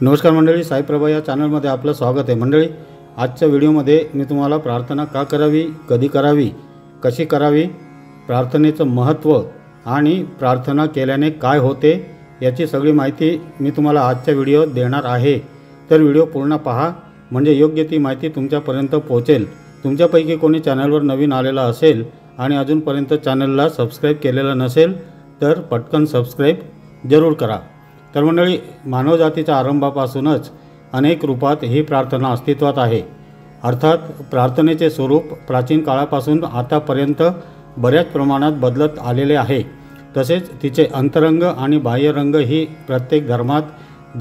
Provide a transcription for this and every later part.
नमस्कार मंडळी, साई प्रभा या चॅनलमध्ये आपलं स्वागत आहे। मंडळी, आजच्या व्हिडिओमध्ये मी तुम्हाला प्रार्थना का करावी, कधी करावी, कशी करावी, प्रार्थनेचं महत्त्व आणि प्रार्थना केल्याने काय होते याची सगळी माहिती मी तुम्हाला आजच्या व्हिडिओत देणार आहे। तर व्हिडिओ पूर्ण पहा, म्हणजे योग्य ती माहिती तुमच्यापर्यंत पोहोचेल। तुमच्यापैकी कोणी चॅनलवर नवीन आलेला असेल आणि अजूनपर्यंत चॅनलला सबस्क्राईब केलेलं नसेल तर पटकन सबस्क्राईब जरूर करा। तर मंडळी, मानवजातीच्या आरंभापासूनच अनेक रूपात ही प्रार्थना अस्तित्वात आहे। अर्थात प्रार्थनेचे स्वरूप प्राचीन काळापासून आतापर्यंत बऱ्याच प्रमाणात बदलत आलेले आहे। तसेच तिचे अंतरंग आणि बाह्यरंग ही प्रत्येक धर्मात,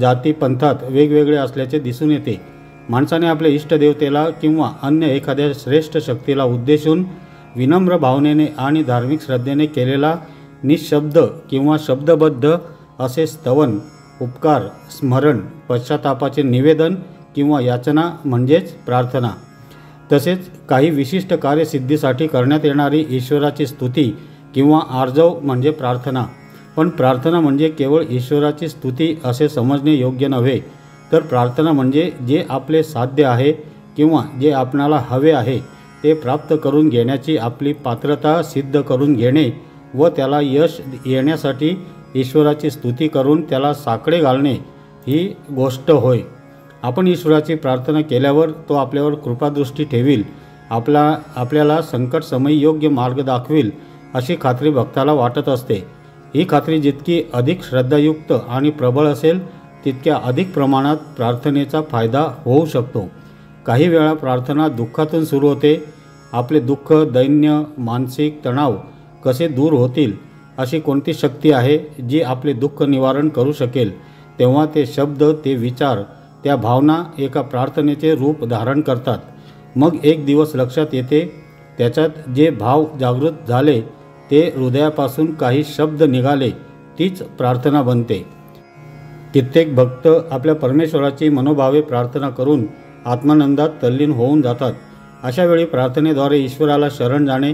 जाती, पंथात वेगवेगळे असल्याचे दिसून येते। माणसाने आपल्या इष्टदेवतेला किंवा अन्य एखाद्या श्रेष्ठ शक्तीला उद्देशून विनम्र भावनेने आणि धार्मिक श्रद्धेने केलेला निशब्द किंवा शब्दबद्ध असे स्तवन, उपकार, स्मरण, पश्चातापाचे निवेदन किंवा याचना म्हणजेच प्रार्थना। तसेच काही विशिष्ट कार्यसिद्धीसाठी करण्यात येणारी ईश्वराची स्तुती किंवा आर्जव म्हणजे प्रार्थना। पण प्रार्थना म्हणजे केवळ ईश्वराची स्तुती असे समजणे योग्य नव्हे, तर प्रार्थना म्हणजे जे आपले साध्य आहे किंवा जे आपणाला हवे आहे ते प्राप्त करून घेण्याची आपली पात्रता सिद्ध करून घेणे व त्याला यश येण्यासाठी ईश्वराची स्तुती करून त्याला साकडे घालणे ही गोष्ट होय। आपण ईश्वराची प्रार्थना केल्यावर तो आपल्यावर कृपादृष्टी ठेवील, आपल्याला संकट समय योग्य मार्ग दाखवील अशी खात्री भक्ताला वाटत असते। ही खात्री जितकी अधिक श्रद्धायुक्त आणि प्रबळ असेल तितक्या अधिक प्रमाणात प्रार्थनेचा फायदा होऊ शकतो। काही वेळा प्रार्थना दुःखातून सुरू होते। आपले दुःख, दैन्य, मानसिक तणाव कसे दूर होतील, अशी कोणती शक्ती आहे जी आपले दुःख निवारण करू शकेल, तेव्हा ते शब्द, ते विचार, त्या भावना एका प्रार्थनेचे रूप धारण करतात। मग एक दिवस लक्षात येते त्याच्यात जे भाव जागृत झाले ते हृदयापासून काही शब्द निघाले, तीच प्रार्थना बनते। कित्येक भक्त आपल्या परमेश्वराची मनोभावे प्रार्थना करून आत्मानंदात तल्लीन होऊन जातात। अशा वेळी प्रार्थनेद्वारे ईश्वराला शरण जाणे,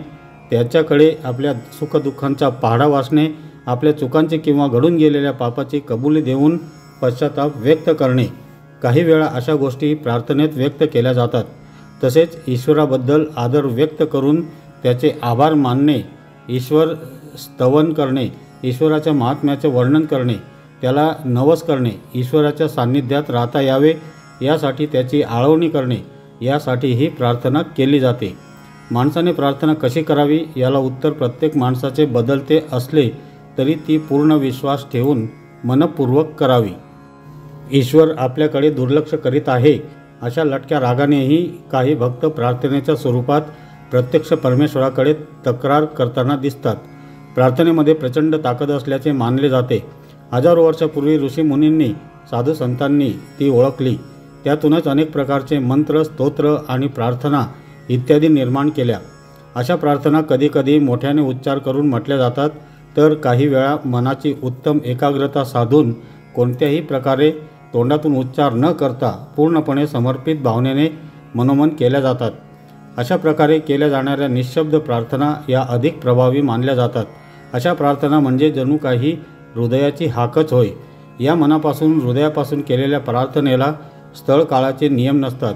त्याच्याकडे आपल्या सुखदुःखांचा पहाडा वाचणे, आपल्या चुकांची किंवा घडून गेलेल्या पापाची कबुली देऊन पश्चाताप व्यक्त करणे, काही वेळा अशा गोष्टी प्रार्थनेत व्यक्त केल्या जातात। तसेच ईश्वराबद्दल आदर व्यक्त करून त्याचे आभार मानणे, ईश्वर स्तवन करणे, ईश्वराच्या महात्म्याचे वर्णन करणे, त्याला नवस करणे, ईश्वराच्या सान्निध्यात राहता यावे यासाठी त्याची आळवणी करणे, यासाठी ही प्रार्थना केली जाते। माणसाने प्रार्थना कशी करावी याला उत्तर प्रत्येक माणसाचे बदलते असले तरी ती पूर्ण विश्वास ठेवून मनपूर्वक करावी। ईश्वर आपल्याकडे दुर्लक्ष करीत आहे अशा लटक्या रागानेही काही भक्त प्रार्थनेच्या स्वरूपात प्रत्यक्ष परमेश्वराकडे तक्रार करताना दिसतात। प्रार्थनेमध्ये प्रचंड ताकद असल्याचे मानले जाते। हजारो वर्षापूर्वी ऋषीमुनींनी, साधू संतांनी ती ओळखली। त्यातूनच अनेक प्रकारचे मंत्र, स्तोत्र आणि प्रार्थना इत्यादी निर्माण केल्या। अशा प्रार्थना कधीकधी मोठ्याने उच्चार करून म्हटल्या जातात, तर काही वेळा मनाची उत्तम एकाग्रता साधून कोणत्याही प्रकारे तोंडातून उच्चार न करता पूर्णपणे समर्पित भावनेने मनोमन केल्या जातात। अशा प्रकारे केल्या जाणाऱ्या निशब्द प्रार्थना या अधिक प्रभावी मानल्या जातात। अशा प्रार्थना म्हणजे जणू काही हृदयाची हाकच होय। या मनापासून, हृदयापासून केलेल्या प्रार्थनेला स्थळ काळाचे नियम नसतात।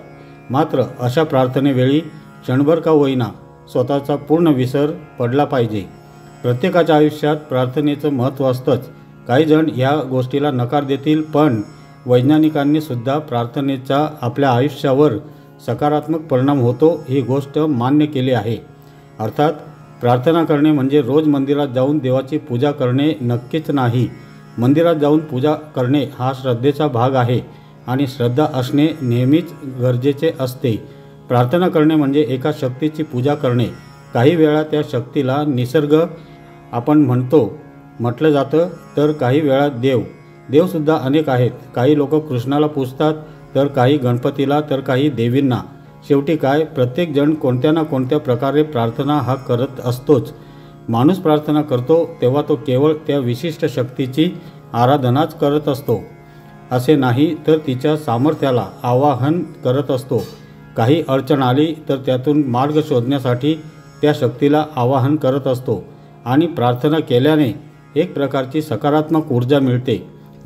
मात्र अशा प्रार्थनेवेळी क्षणभर का होईना स्वतःचा पूर्ण विसर पडला पाहिजे। प्रत्येकाच्या आयुष्यात प्रार्थनेचं महत्त्व असतंच। काही जण या गोष्टीला नकार देतील, पण वैज्ञानिकांनी सुद्धा प्रार्थनेचा आपल्या आयुष्यावर सकारात्मक परिणाम होतो ही गोष्ट मान्य केली आहे। अर्थात प्रार्थना करणे म्हणजे रोज मंदिरात जाऊन देवाची पूजा करणे नक्कीच नाही। मंदिरात जाऊन पूजा करणे हा श्रद्धेचा भाग आहे आणि श्रद्धा असणे नेहमीच गरजेचे असते। प्रार्थना करणे म्हणजे एका शक्तीची पूजा करणे। काही वेळा त्या शक्तीला निसर्ग आपण म्हटलं जातं, तर काही वेळा देवसुद्धा अनेक आहेत। काही लोक कृष्णाला पूजतात, तर काही गणपतीला, तर काही देवींना। शेवटी काय, प्रत्येक जण कोणत्या ना कोणत्या प्रकारे प्रार्थना हा करत असतोच। माणूस प्रार्थना करतो तेव्हा तो केवळ त्या विशिष्ट शक्तीची आराधनाच करत असतो असे नाही, तर तिच्या सामर्थ्याला आवाहन करत असतो। काही अडचण आली तर त्यातून मार्ग शोधण्यासाठी त्या शक्तीला आवाहन करत असतो आणि प्रार्थना केल्याने एक प्रकारची सकारात्मक ऊर्जा मिळते,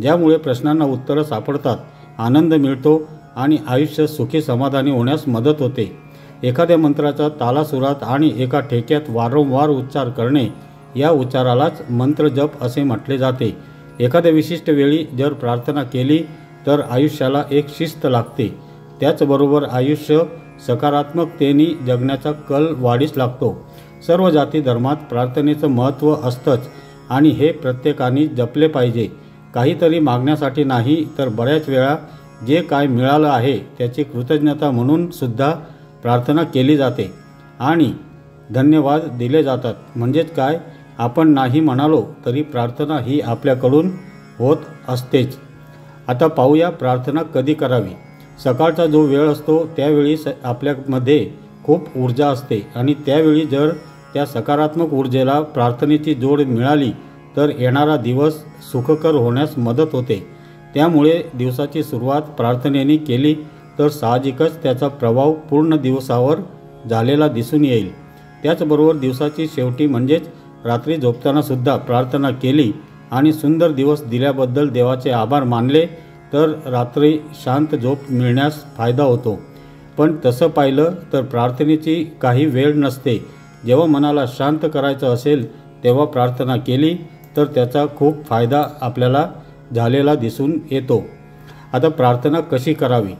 ज्यामुळे प्रश्नांना उत्तरं सापडतात आनंद मिळतो आणि आयुष्य सुखी समाधानी होण्यास मदत होते। एखाद्या मंत्राचा तालासुरात आणि एका ठेक्यात वारंवार उच्चार करणे या उच्चारालाच मंत्रजप असे म्हटले जाते। एखाद्या विशिष्ट वेळी जर प्रार्थना केली तर आयुष्याला एक शिस्त लागते। त्याचबरोबर आयुष्य सकारात्मकतेने जगण्याचा कल वाढीस लागतो। सर्व जाती धर्मात प्रार्थनेचं महत्त्व असतंच आणि हे प्रत्येकाने जपले पाहिजे। काहीतरी मागण्यासाठी नाही तर बऱ्याच वेळा जे काय मिळालं आहे त्याची कृतज्ञता म्हणून सुद्धा प्रार्थना केली जाते आणि धन्यवाद दिले जातात। म्हणजेच काय, आपण नाही म्हणालो तरी प्रार्थना ही आपल्याकडून होत असतेच। आता पाहूया प्रार्थना कधी करावी। सकाळचा जो वेळ असतो त्यावेळी आपल्यामध्ये खूप ऊर्जा असते आणि त्यावेळी जर त्या सकारात्मक ऊर्जेला प्रार्थनेची जोड मिळाली तर येणारा दिवस सुखकर होण्यास मदत होते। त्यामुळे दिवसाची सुरुवात प्रार्थनेने केली तर साहजिकच त्याचा प्रभाव पूर्ण दिवसावर झालेला दिसून येईल। त्याचबरोबर दिवसाची शेवटी म्हणजेच रात्री झोपताना सुद्धा प्रार्थना केली आणि सुंदर दिवस दिल्याबद्दल देवाचे आभार मानले तर रात्री शांत झोप मिळण्यास फायदा होतो। पण तसं पाहिलं तर प्रार्थनेची काही वेळ नसते। जेव्हा मनाला शांत करायचं असेल तेव्हा प्रार्थना केली तर त्याचा खूप फायदा आपल्याला झालेला दिसून येतो। आता प्रार्थना कशी करावी?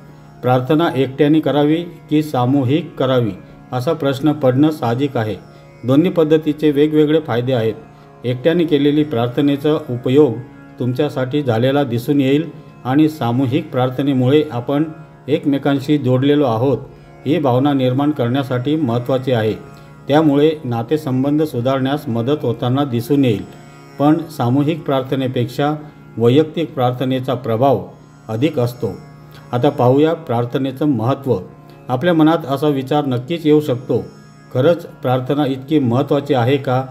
प्रार्थना एकट्याने करावी की सामूहिक करावी असा प्रश्न पडणं साहजिक आहे। दोन्ही पद्धतीचे वेगवेगळे फायदे आहेत। एकट्याने केलेली प्रार्थनेचा उपयोग तुमच्यासाठी झालेला दिसून येईल आणि सामूहिक प्रार्थनेमुळे आपण एकमेकांशी जोडलेलो आहोत ही भावना निर्माण करण्यासाठी महत्त्वाचे आहे। त्यामुळे नातेसंबंध सुधारण्यास मदत होताना दिसून येईल। पण सामूहिक प्रार्थनेपेक्षा वैयक्तिक प्रार्थनेचा प्रभाव अधिक असतो। आता पाहूया प्रार्थनेचं महत्त्व। आपल्या मनात असा विचार नक्कीच येऊ शकतो, खरंच प्रार्थना इतकी महत्त्वाची आहे का?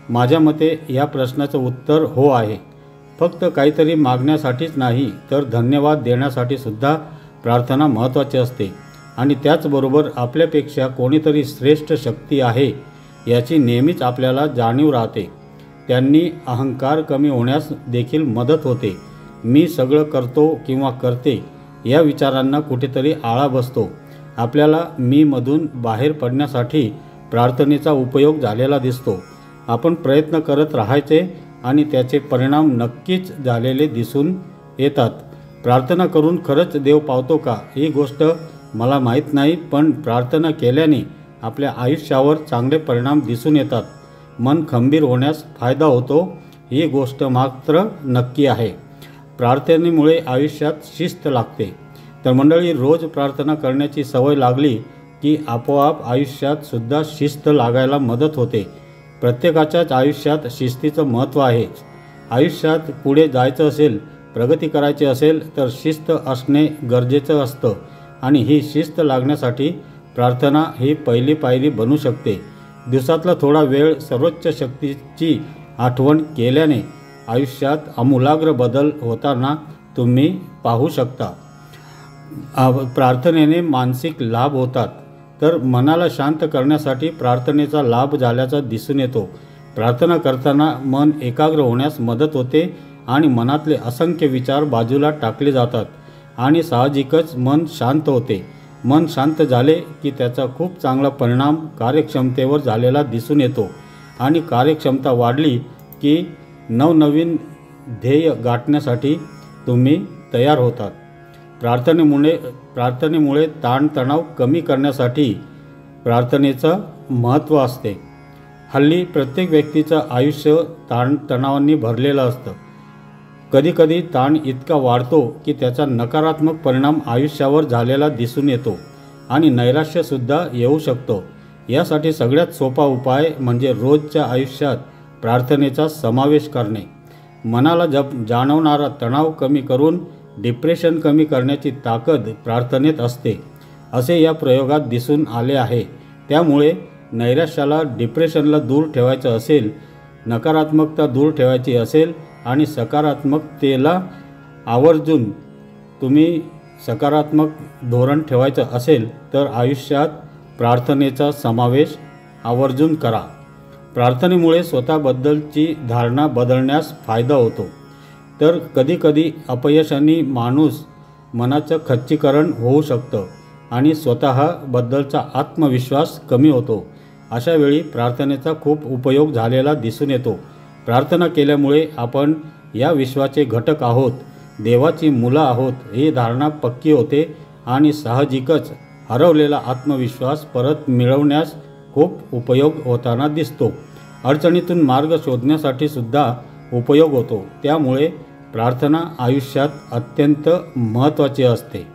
माझ्या मते या प्रश्नाचं उत्तर हो आहे। फक्त काहीतरी मागण्यासाठीच नाही तर धन्यवाद देण्यासाठी सुद्धा प्रार्थना महत्त्वाची असते आणि त्याचबरोबर आपल्यापेक्षा कोणीतरी श्रेष्ठ शक्ती आहे याची नेहमीच आपल्याला जाणीव राहते। त्यांनी अहंकार कमी होण्यास देखील मदत होते। मी सगळं करतो किंवा करते या विचारांना कुठेतरी आळा बसतो। आपल्याला मी मधून बाहेर पडण्यासाठी प्रार्थनेचा उपयोग झालेला दिसतो। आपण प्रयत्न करत राहायचे आणि त्याचे परिणाम नक्कीच झालेले दिसून येतात। प्रार्थना करून खरंच देव पावतो का ही गोष्ट मला माहीत नाही, पण प्रार्थना केल्याने आपल्या आयुष्यावर चांगले परिणाम दिसून येतात। मन खंबीर होण्यास फायदा होतो ही गोष्ट मात्र नक्की आहे। प्रार्थनेमुळे आयुष्यात शिस्त लागते। तर मंडळी, रोज प्रार्थना करण्याची सवय लागली की आपोआप आयुष्यात सुद्धा शिस्त लागायला मदत होते। प्रत्येकाच्याच आयुष्यात शिस्तीचं महत्त्व आहे। आयुष्यात पुढे जायचं असेल, प्रगती करायची असेल तर शिस्त असणे गरजेचं असतं आणि ही शिस्त लागण्यासाठी प्रार्थना ही पहिली पायरी बनू शकते। दिवसातला थोडा वेळ सर्वोच्च शक्तीची आठवण केल्याने आयुष्यात आमूलाग्र बदल होताना तुम्ही पाहू शकता। प्रार्थनेने मानसिक लाभ होतात तर मनाला शांत करण्यासाठी प्रार्थनेचा लाभ झाल्याचा दिसून येतो। प्रार्थना करताना मन एकाग्र होण्यास मदत होते आणि मनातले असंख्य विचार बाजूला टाकले जातात आणि साहजिकच मन शांत होते। मन शांत झाले की त्याचा खूप चांगला परिणाम कार्यक्षमतेवर झालेला दिसून येतो आणि कार्यक्षमता वाढली की नवनवीन ध्येय गाठण्यासाठी तुम्ही तयार होतात। प्रार्थनेमुळे ताणतणाव कमी करण्यासाठी प्रार्थनेचं महत्त्व असते। हल्ली प्रत्येक व्यक्तीचं आयुष्य ताणतणावांनी भरलेलं असतं। कधीकधी ताण इतका वाढतो की त्याचा नकारात्मक परिणाम आयुष्यावर झालेला दिसून येतो आणि नैराश्यसुद्धा येऊ शकतो। यासाठी सगळ्यात सोपा उपाय म्हणजे रोजच्या आयुष्यात प्रार्थनेचा समावेश करणे। मनाला जाणवणारा तणाव कमी करून डिप्रेशन कमी करण्याची ताकद प्रार्थनेत असते असे या प्रयोगात दिसून आले आहे। त्यामुळे नैराश्याला, डिप्रेशनला दूर ठेवायचं असेल, नकारात्मकता दूर ठेवायची असेल आणि सकारात्मकतेला आवर्जून तुम्ही सकारात्मक धोरण ठेवायचं असेल तर आयुष्यात प्रार्थनेचा समावेश आवर्जून करा। प्रार्थनेमुळे स्वतःबद्दलची धारणा बदलण्यास फायदा होतो। तर कधीकधी अपयशाने माणूस मनाचं खच्चीकरण होऊ शकतं आणि स्वतःबद्दलचा आत्मविश्वास कमी होतो। अशा वेळी प्रार्थनेचा खूप उपयोग झालेला दिसून येतो। प्रार्थना केल्यामुळे आपण या विश्वाचे घटक आहोत, देवाची मुलं आहोत ही धारणा पक्की होते आणि साहजिकच हरवलेला आत्मविश्वास परत मिळवण्यास खूप उपयोग होताना दिसतो। अडचणीतून मार्ग शोधण्यासाठी सुद्धा उपयोग होतो। त्यामुळे प्रार्थना आयुष्यात अत्यंत महत्त्वाची असते।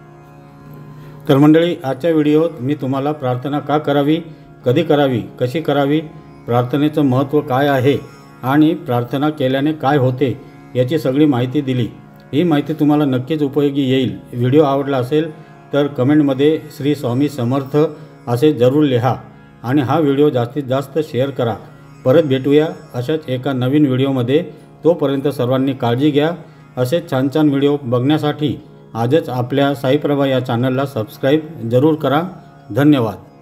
तर मंडळी, आजच्या व्हिडिओत मी तुम्हाला प्रार्थना का करावी, कधी करावी, कशी करावी, प्रार्थनेचं महत्त्व काय आहे आणि प्रार्थना केल्याने काय होते याची सगळी माहिती दिली। ही माहिती तुम्हाला नक्कीच उपयोगी येईल। व्हिडिओ आवडला असेल तर कमेंटमध्ये श्री स्वामी समर्थ असे जरूर लिहा आणि हा व्हिडिओ जास्तीत जास्त शेअर करा। परत भेटूया अशाच एका नवीन व्हिडिओमध्ये। तोपर्यंत सर्वांनी काळजी घ्या। असेच छान छान व्हिडिओ बघण्यासाठी आजच आपल्या साईप्रभा या चॅनलला सबस्क्राईब जरूर करा। धन्यवाद।